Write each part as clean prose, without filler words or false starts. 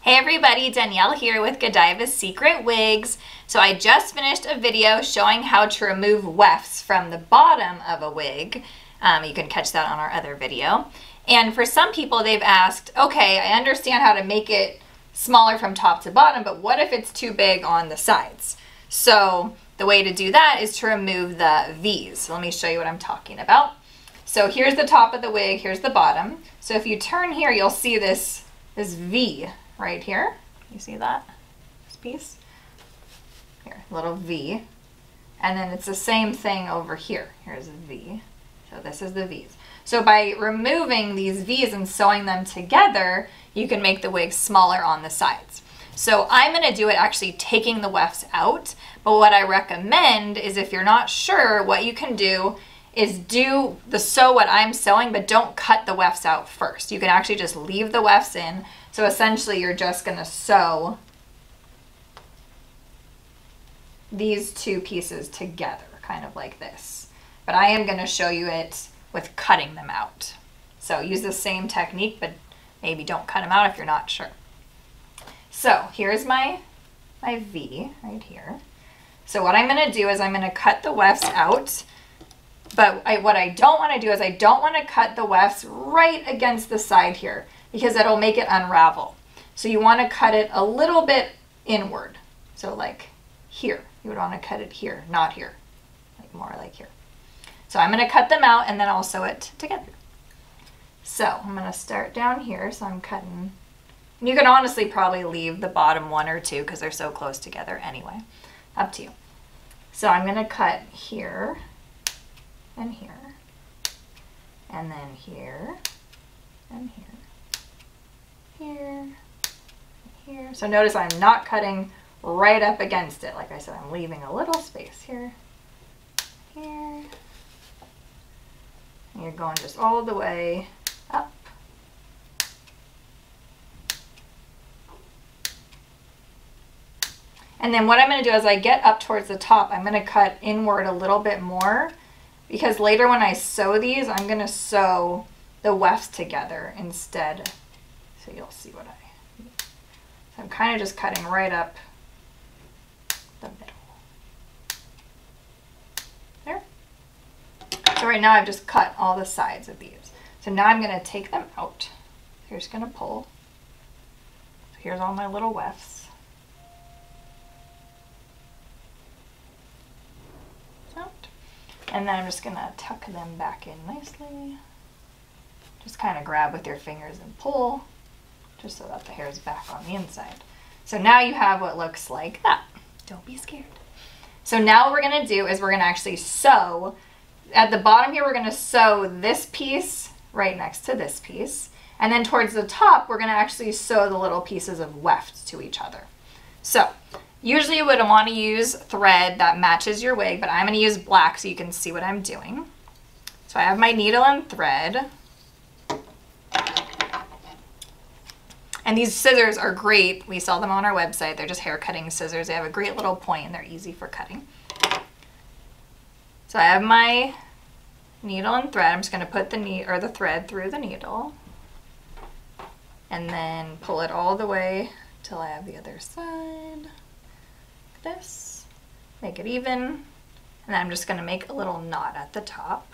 Hey everybody, Danielle here with Godiva's Secret Wigs. So I just finished a video showing how to remove wefts from the bottom of a wig. You can catch that on our other video. And for some people they've asked, okay, I understand how to make it smaller from top to bottom, but what if it's too big on the sides? So the way to do that is to remove the V's. So let me show you what I'm talking about. So here's the top of the wig, here's the bottom. So if you turn here, you'll see this V right here. You see that? This piece? Here, little V. And then it's the same thing over here. Here's a V. So this is the V's. So by removing these V's and sewing them together, you can make the wig smaller on the sides. So I'm going to do it actually taking the wefts out, but what I recommend is if you're not sure, what you can do is sew what I'm sewing, but don't cut the wefts out first. You can actually just leave the wefts in. So essentially you're just going to sew these two pieces together, kind of like this. But I am going to show you it with cutting them out. So use the same technique, but maybe don't cut them out if you're not sure. So here's my V right here. So what I'm going to do is I'm going to cut the wefts out. But what I don't want to do is I don't want to cut the wefts right against the side here because it'll make it unravel. So you want to cut it a little bit inward. So like here, you would want to cut it here, not here, like more like here. So I'm going to cut them out and then I'll sew it together. So I'm going to start down here. So I'm cutting, you can honestly probably leave the bottom one or two because they're so close together anyway, up to you. So I'm going to cut here and here, and then here, and here, here. So notice I'm not cutting right up against it. Like I said, I'm leaving a little space here, here. And you're going just all the way up. And then what I'm going to do as I get up towards the top, I'm going to cut inward a little bit more, because later when I sew these, I'm going to sew the wefts together instead. So you'll see what so I'm kind of just cutting right up the middle. There. So right now I've just cut all the sides of these. So now I'm going to take them out. So you're just going to pull. So here's all my little wefts. And then I'm just going to tuck them back in nicely. Just kind of grab with your fingers and pull, just so that the hair is back on the inside. So now you have what looks like that. Don't be scared. So now what we're going to do is we're going to actually sew. At the bottom here, we're going to sew this piece right next to this piece. And then towards the top, we're going to actually sew the little pieces of weft to each other. So usually you would want to use thread that matches your wig, but I'm going to use black so you can see what I'm doing. So I have my needle and thread. And these scissors are great. We sell them on our website. They're just hair cutting scissors. They have a great little point and they're easy for cutting. So I have my needle and thread. I'm just going to put the thread through the needle and then pull it all the way till I have the other side. This, make it even, and then I'm just going to make a little knot at the top.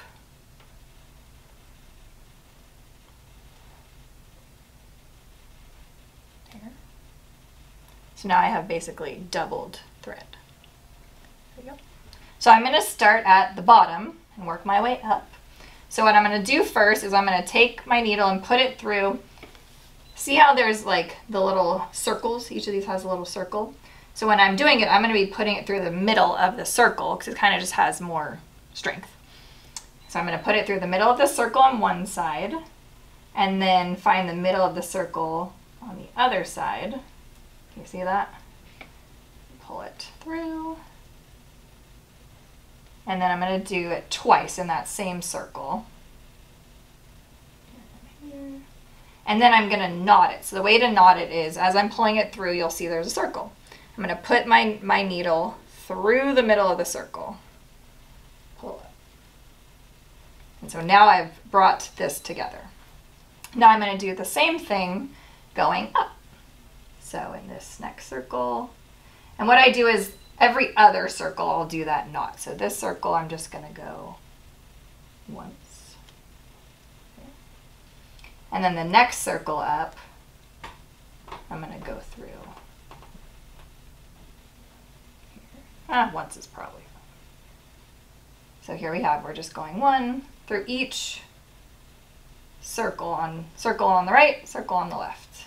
There. So now I have basically doubled thread. There you go. So I'm going to start at the bottom and work my way up. So what I'm going to do first is I'm going to take my needle and put it through. See how there's like the little circles? Each of these has a little circle. So when I'm doing it, I'm going to be putting it through the middle of the circle because it kind of just has more strength. So I'm going to put it through the middle of the circle on one side and then find the middle of the circle on the other side. Can you see that? Pull it through. And then I'm going to do it twice in that same circle. And then I'm going to knot it. So the way to knot it is, as I'm pulling it through, you'll see there's a circle. I'm going to put my needle through the middle of the circle. Pull it. And so now I've brought this together. Now I'm going to do the same thing going up. So in this next circle, and what I do is every other circle I'll do that knot. So this circle I'm just going to go once. Okay. And then the next circle up, I'm going to go through. Once is probably fine. So here we have, we're just going one through each circle on the right, circle on the left.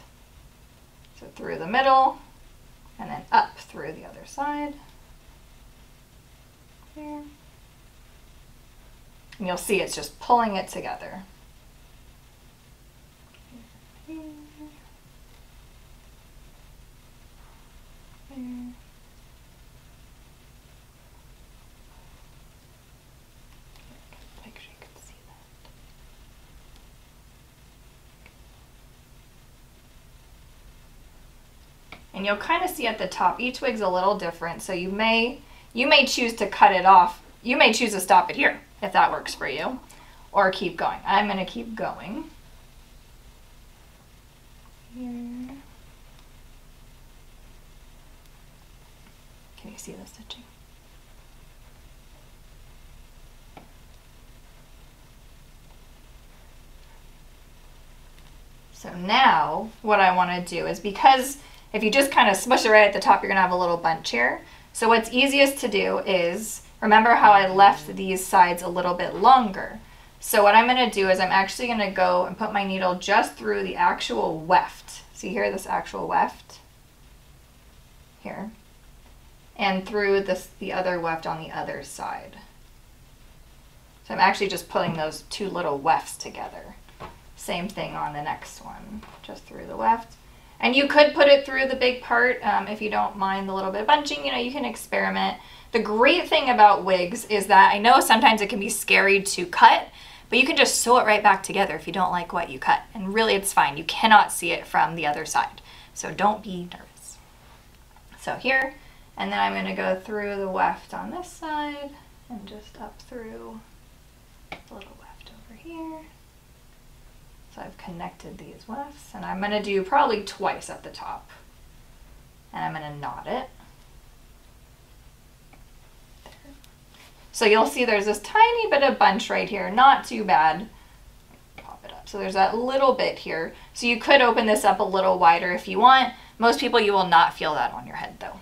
So through the middle, and then up through the other side. Here. And you'll see it's just pulling it together. Here. Here. Make sure you can see that. And you'll kind of see at the top, each wig's a little different, so you may choose to cut it off. You may choose to stop it here, if that works for you, or keep going. I'm going to keep going. Here. Can you see the stitching? So now what I want to do is, because if you just kind of smush it right at the top, you're going to have a little bunch here. So what's easiest to do is, remember how I left these sides a little bit longer. So what I'm going to do is I'm actually going to go and put my needle just through the actual weft. See here, this actual weft? Here. And through the other weft on the other side. So I'm actually just pulling those two little wefts together. Same thing on the next one, just through the weft. And you could put it through the big part if you don't mind the little bit of bunching, you know, you can experiment. The great thing about wigs is that I know sometimes it can be scary to cut, but you can just sew it right back together if you don't like what you cut. And really it's fine. You cannot see it from the other side. So don't be nervous. So here, and then I'm going to go through the weft on this side and just up through the little weft over here. So I've connected these wefts, and I'm going to do probably twice at the top. And I'm going to knot it. There. So you'll see there's this tiny bit of bunch right here, not too bad. Pop it up. So there's that little bit here. So you could open this up a little wider if you want. Most people, you will not feel that on your head though.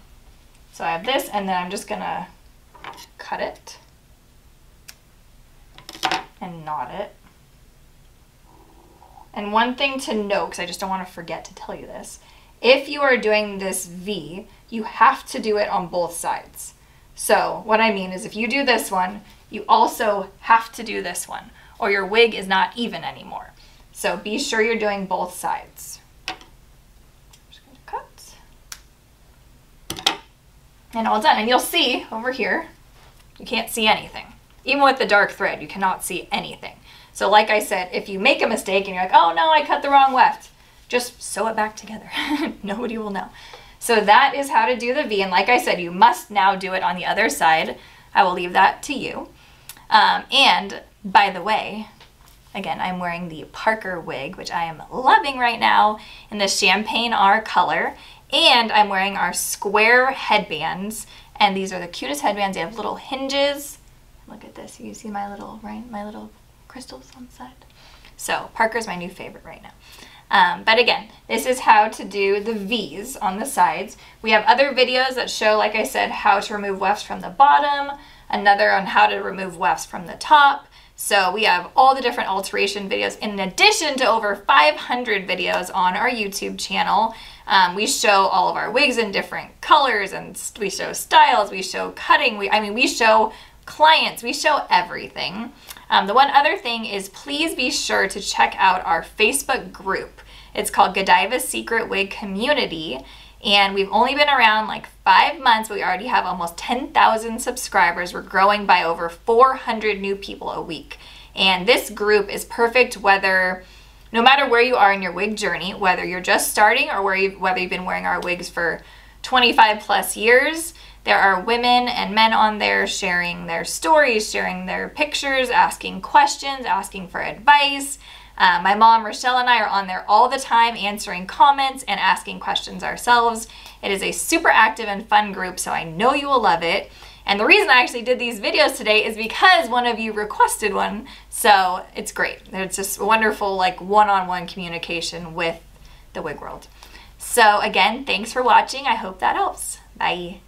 So I have this, and then I'm just going to cut it and knot it. And one thing to note, because I just don't want to forget to tell you this, if you are doing this V, you have to do it on both sides. So what I mean is if you do this one, you also have to do this one, or your wig is not even anymore. So be sure you're doing both sides. I'm just going to cut. And all done. And you'll see over here, you can't see anything. Even with the dark thread, you cannot see anything. So like I said, if you make a mistake and you're like, oh no, I cut the wrong weft, just sew it back together. Nobody will know. So that is how to do the V. And like I said, you must now do it on the other side. I will leave that to you. And by the way, again, I'm wearing the Parker wig, which I am loving right now in the Champagne R color. And I'm wearing our square headbands. And these are the cutest headbands. They have little hinges. Look at this. You see my little, right? My little crystals on the side. So Parker's my new favorite right now. But again, this is how to do the V's on the sides. We have other videos that show, like I said, how to remove wefts from the bottom, another on how to remove wefts from the top. So we have all the different alteration videos in addition to over 500 videos on our YouTube channel. We show all of our wigs in different colors, and we show styles, we show cutting, we show clients, we show everything. The one other thing is please be sure to check out our Facebook group. It's called Godiva's Secret Wig Community, and we've only been around like 5 months, but we already have almost 10,000 subscribers. We're growing by over 400 new people a week. And this group is perfect no matter where you are in your wig journey, whether you're just starting or whether you've been wearing our wigs for 25 plus years. There are women and men on there sharing their stories, sharing their pictures, asking questions, asking for advice. My mom, Rochelle, and I are on there all the time answering comments and asking questions ourselves. It is a super active and fun group, so I know you will love it. And the reason I actually did these videos today is because one of you requested one, so it's great. It's just wonderful, like, one-on-one communication with the wig world. So again, thanks for watching. I hope that helps. Bye.